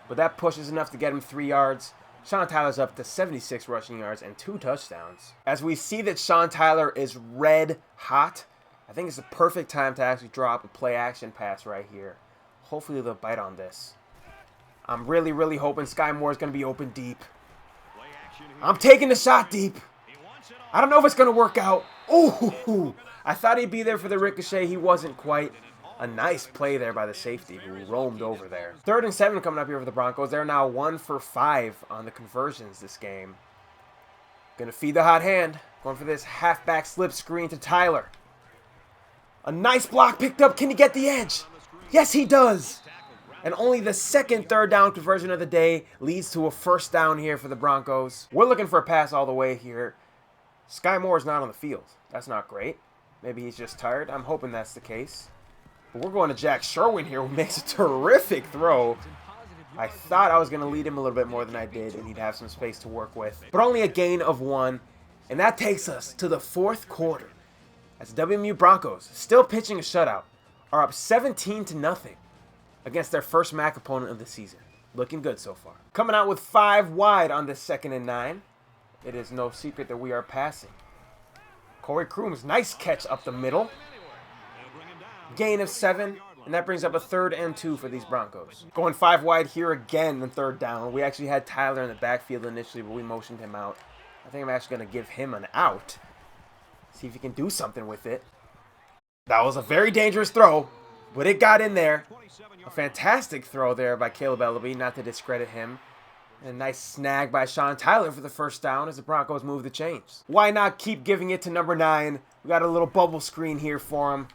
but that push is enough to get him 3 yards. Sean Tyler's up to 76 rushing yards and 2 touchdowns. As we see that Sean Tyler is red hot, I think it's the perfect time to actually drop a play action pass right here. Hopefully they'll bite on this. I'm really, really hoping Sky Moore is going to be open deep. I'm taking the shot deep. I don't know if it's going to work out. Ooh, I thought he'd be there for the ricochet. He wasn't quite. A nice play there by the safety who roamed over there. 3rd and 7 coming up here for the Broncos. They're now 1 for 5 on the conversions this game. Going to feed the hot hand. Going for this halfback slip screen to Tyler. A nice block picked up. Can he get the edge? Yes, he does. And only the 2nd 3rd down conversion of the day leads to a 1st down here for the Broncos. We're looking for a pass all the way here. Sky Moore is not on the field. That's not great. Maybe he's just tired. I'm hoping that's the case. But we're going to Jack Sherwin here, who makes a terrific throw. I thought I was going to lead him a little bit more than I did, and he'd have some space to work with. But only a gain of 1. And that takes us to the 4th quarter, as the WMU Broncos, still pitching a shutout, are up 17-0 against their first MAC opponent of the season. Looking good so far. Coming out with 5 wide on this 2nd and 9. It is no secret that we are passing. Corey Crooms, nice catch up the middle. Gain of 7, and that brings up a 3rd and 2 for these Broncos. Going 5 wide here again in 3rd down. We actually had Tyler in the backfield initially, but we motioned him out. I think I'm actually going to give him an out. See if he can do something with it. That was a very dangerous throw, but it got in there. A fantastic throw there by Caleb Ellaby, not to discredit him. And a nice snag by Sean Tyler for the 1st down as the Broncos move the chains. Why not keep giving it to number 9? We got a little bubble screen here for him.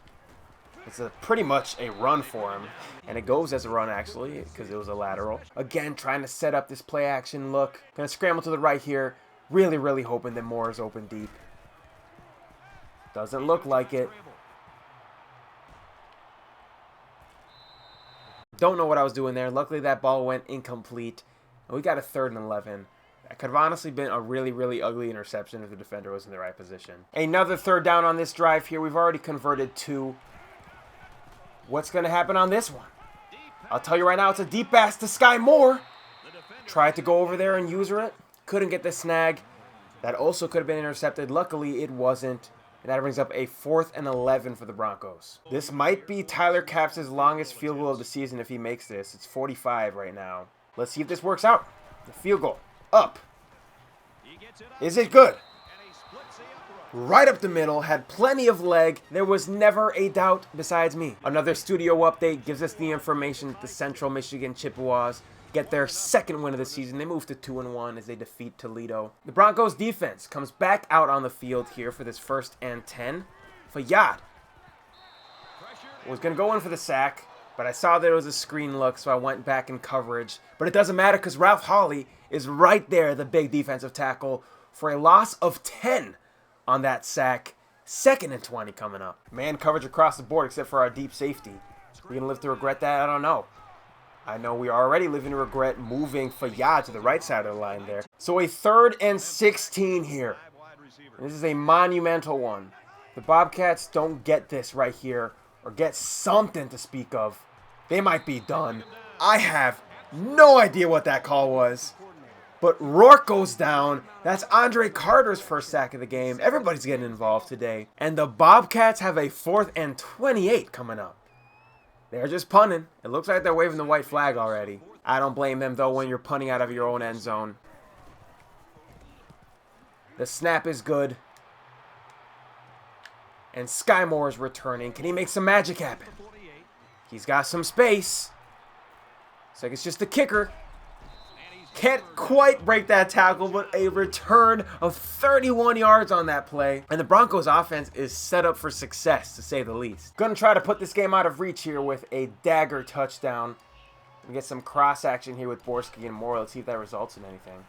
It's pretty much a run for him. And it goes as a run, actually, because it was a lateral. Again, trying to set up this play action look. Going to scramble to the right here. Really, really hoping that Moore is open deep. Doesn't look like it. Don't know what I was doing there. Luckily, that ball went incomplete. And we got a 3rd and 11. That could have honestly been a really, really ugly interception if the defender was in the right position. Another 3rd down on this drive here. We've already converted 2. What's going to happen on this one? I'll tell you right now, it's a deep pass to Sky Moore. Tried to go over there and user it. Couldn't get the snag. That also could have been intercepted. Luckily, it wasn't. And that brings up a 4th and 11 for the Broncos. This might be Tyler Capps' longest field goal of the season if he makes this. It's 45 right now. Let's see if this works out. The field goal. Up. Is it good? Right up the middle. Had plenty of leg. There was never a doubt besides me. Another studio update gives us the information that the Central Michigan Chippewas get their 2nd win of the season. They move to 2-1 as they defeat Toledo. The Broncos defense comes back out on the field here for this 1st and 10. Fayyad was going to go in for the sack, but I saw that it was a screen look, so I went back in coverage. But it doesn't matter because Ralph Hawley is right there, the big defensive tackle, for a loss of 10 on that sack. 2nd and 20 coming up. Man coverage across the board except for our deep safety. We're going to live to regret that? I don't know. I know we are already living to regret moving Fayyad to the right side of the line there. So a 3rd and 16 here. And this is a monumental one. The Bobcats don't get this right here or get something to speak of. They might be done. I have no idea what that call was. But Rourke goes down. That's Andre Carter's 1st sack of the game. Everybody's getting involved today. And the Bobcats have a 4th and 28 coming up. They're just punting. It looks like they're waving the white flag already. I don't blame them, though, when you're punting out of your own end zone. The snap is good. And Sky Moore is returning. Can he make some magic happen? He's got some space. Looks like it's just the kicker. Can't quite break that tackle, but a return of 31 yards on that play. And the Broncos offense is set up for success, to say the least. Gonna try to put this game out of reach here with a dagger touchdown. We get some cross action here with Borski and Moore. Let's see if that results in anything.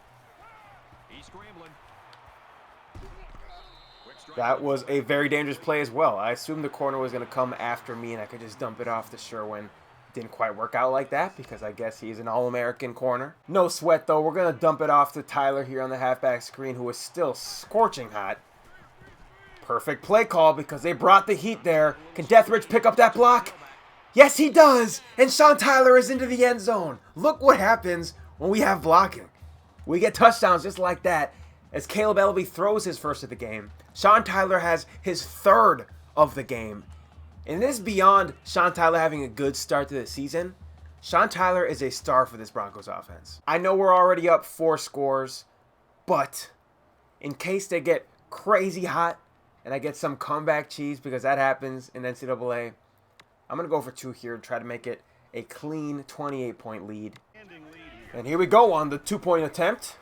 That was a very dangerous play as well. I assumed the corner was gonna come after me and I could just dump it off to Sherwin. Didn't quite work out like that because I guess he's an All-American corner. No sweat, though. We're going to dump it off to Tyler here on the halfback screen, who is still scorching hot. Perfect play call because they brought the heat there. Can Deathridge pick up that block? Yes, he does. And Sean Tyler is into the end zone. Look what happens when we have blocking. We get touchdowns just like that as Caleb Ellaby throws his 1st of the game. Sean Tyler has his 3rd of the game. And this is beyond Sean Tyler having a good start to the season. Sean Tyler is a star for this Broncos offense. I know we're already up 4 scores, but in case they get crazy hot and I get some comeback cheese, because that happens in NCAA, I'm going to go for 2 here and try to make it a clean 28-point lead. And here we go on the 2-point attempt.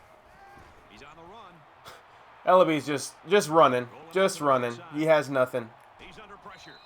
Ellaby's just running. Just running. He has nothing.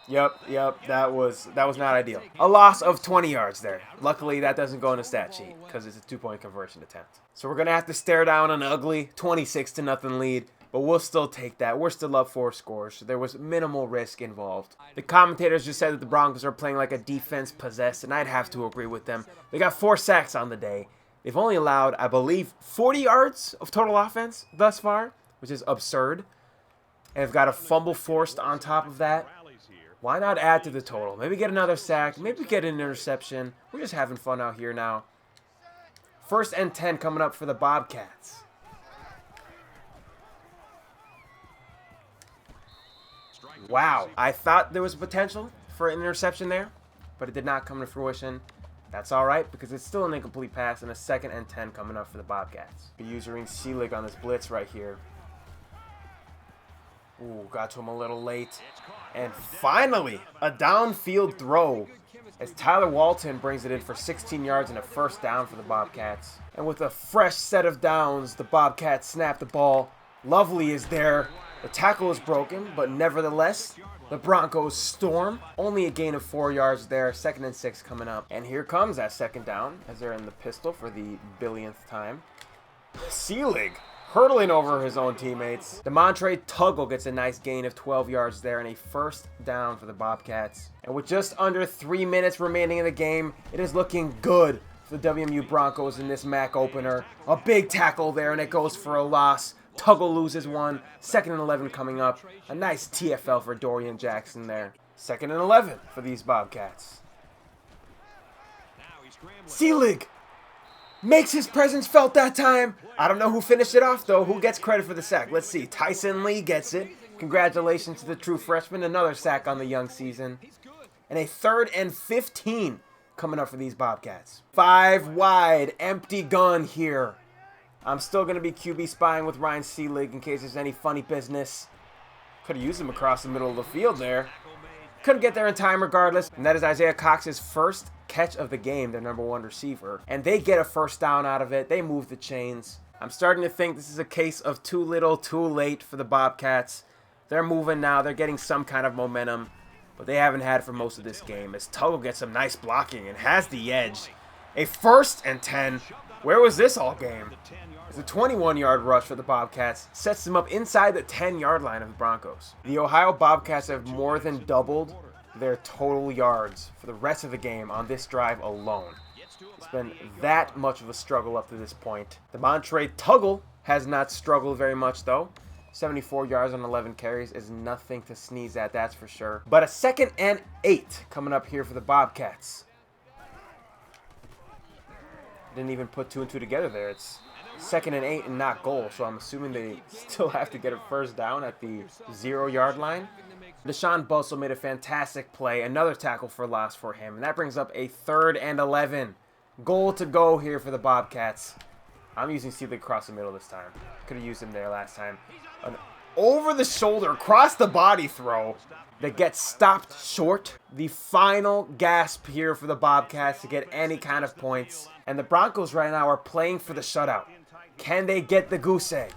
Yep, that was not ideal. A loss of 20 yards there. Luckily, that doesn't go in the stat sheet because it's a 2-point conversion attempt. So we're going to have to stare down an ugly 26-0 lead, but we'll still take that. We're still up 4 scores, so there was minimal risk involved. The commentators just said that the Broncos are playing like a defense possessed, and I'd have to agree with them. They got 4 sacks on the day. They've only allowed, I believe, 40 yards of total offense thus far, which is absurd. And they've got a fumble forced on top of that. Why not add to the total? Maybe get another sack. Maybe get an interception. We're just having fun out here now. 1st and 10 coming up for the Bobcats. Wow, I thought there was potential for an interception there, but it did not come to fruition. That's all right, because it's still an incomplete pass and a 2nd and 10 coming up for the Bobcats. Be using Selig on this blitz right here. Ooh, got to him a little late. And finally, a downfield throw as Tyler Walton brings it in for 16 yards and a 1st down for the Bobcats. And with a fresh set of downs, the Bobcats snap the ball. Lovely is there. The tackle is broken, but nevertheless, the Broncos storm. Only a gain of 4 yards there. 2nd and 6 coming up. And here comes that 2nd down as they're in the pistol for the billionth time. Selig hurdling over his own teammates. Demontre Tuggle gets a nice gain of 12 yards there and a 1st down for the Bobcats. And with just under 3 minutes remaining in the game, it is looking good for the WMU Broncos in this MAC opener. A big tackle there and it goes for a loss. Tuggle loses one. 2nd and 11 coming up. A nice TFL for Dorian Jackson there. 2nd and 11 for these Bobcats. Selig makes his presence felt that time. I don't know who finished it off, though. Who gets credit for the sack? Let's see. Tyson Lee gets it. Congratulations to the true freshman. Another sack on the young season. And a 3rd and 15 coming up for these Bobcats. 5 wide. Empty gun here. I'm still going to be QB spying with Ryan Selig in case there's any funny business. Could have used him across the middle of the field there. Couldn't get there in time regardless. And that is Isaiah Cox's 1st catch of the game, their #1 receiver. And they get a 1st down out of it. They move the chains. I'm starting to think this is a case of too little, too late for the Bobcats. They're moving now. They're getting some kind of momentum. But they haven't had for most of this game as Tuggle gets some nice blocking and has the edge. A 1st and 10. Where was this all game? It's a 21-yard rush for the Bobcats. Sets them up inside the 10-yard line of the Broncos. The Ohio Bobcats have more than doubled their total yards for the rest of the game on this drive alone. It's been that much of a struggle up to this point. Demontre Tuggle has not struggled very much, though. 74 yards on 11 carries is nothing to sneeze at, that's for sure. But a 2nd and 8 coming up here for the Bobcats. Didn't even put 2 and 2 together there. It's 2nd and 8 and not goal, so I'm assuming they still have to get a 1st down at the 0-yard line. Deshaun Bustle made a fantastic play. Another tackle for loss for him. And that brings up a 3rd and 11. Goal to go here for the Bobcats. I'm using Selig across the middle this time. Could have used him there last time. An over-the-shoulder, across-the-body throw that gets stopped short. The final gasp here for the Bobcats to get any kind of points. And the Broncos right now are playing for the shutout. Can they get the goose egg?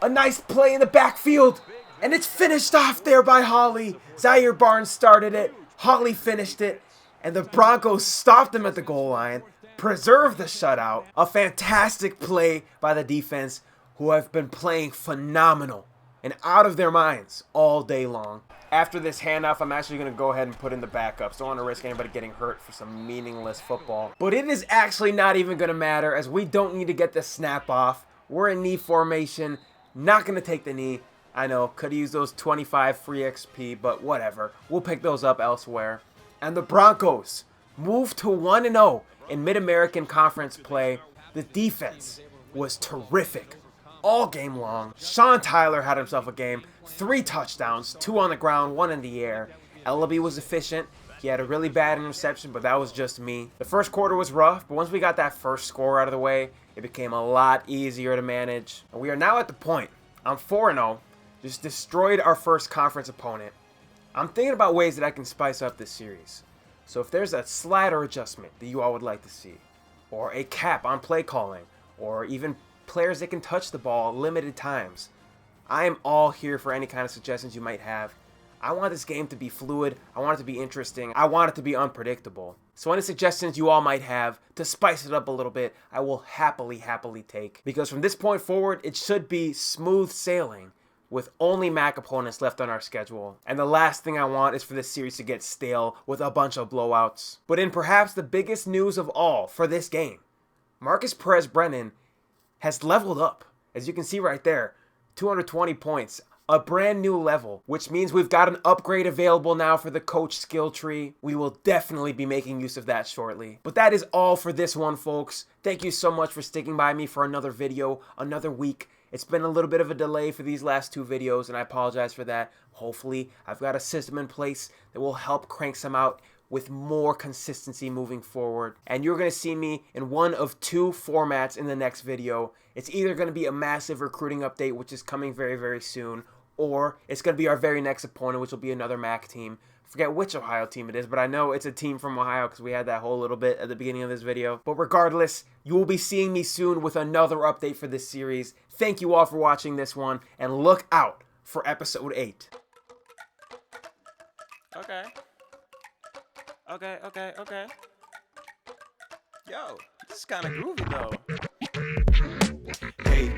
A nice play in the backfield. And it's finished off there by Holly. Zaire Barnes started it. Holly finished it. And the Broncos stopped them at the goal line. Preserved the shutout. A fantastic play by the defense, who have been playing phenomenal and out of their minds all day long. After this handoff, I'm actually going to go ahead and put in the backups. Don't want to risk anybody getting hurt for some meaningless football. But it is actually not even going to matter, as we don't need to get the snap off. We're in knee formation. Not going to take the knee. I know, could have used those 25 free XP, but whatever. We'll pick those up elsewhere. And the Broncos move to 1-0 in Mid-American Conference play. The defense was terrific all game long. Sean Tyler had himself a game. 3 touchdowns, 2 on the ground, 1 in the air. Ellaby was efficient. He had a really bad interception, but that was just me. The first quarter was rough, but once we got that first score out of the way, it became a lot easier to manage. And we are now at the point. I'm 4-0. Just destroyed our first conference opponent. I'm thinking about ways that I can spice up this series. So if there's a slider adjustment that you all would like to see, or a cap on play calling, or even players that can touch the ball limited times, I am all here for any kind of suggestions you might have. I want this game to be fluid. I want it to be interesting. I want it to be unpredictable. So any suggestions you all might have to spice it up a little bit, I will happily take. Because from this point forward, it should be smooth sailing with only MAC opponents left on our schedule. And the last thing I want is for this series to get stale with a bunch of blowouts. But in perhaps the biggest news of all for this game, Marcus Perez Brennan has leveled up. As you can see right there, 220 points. A brand new level, which means we've got an upgrade available now for the coach skill tree. We will definitely be making use of that shortly. But that is all for this one, folks. Thank you so much for sticking by me for another video, another week, It's been a little bit of a delay for these last 2 videos, and I apologize for that. Hopefully, I've got a system in place that will help crank some out with more consistency moving forward. And you're going to see me in one of 2 formats in the next video. It's either going to be a massive recruiting update, which is coming very, very soon, or it's going to be our very next opponent, which will be another MAC team. Forget which Ohio team it is, but I know it's a team from Ohio because we had that whole little bit at the beginning of this video. But regardless, you will be seeing me soon with another update for this series. Thank you all for watching this one, and look out for episode 8. Okay. Yo, this is kind of groovy though. Hey,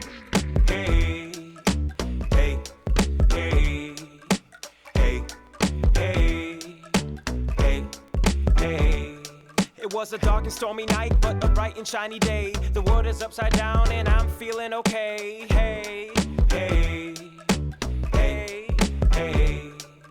hey, hey, hey, hey, hey, hey, hey. It was a dark and stormy night, but a bright and shiny day. The world is upside down and I'm feeling okay. Hey.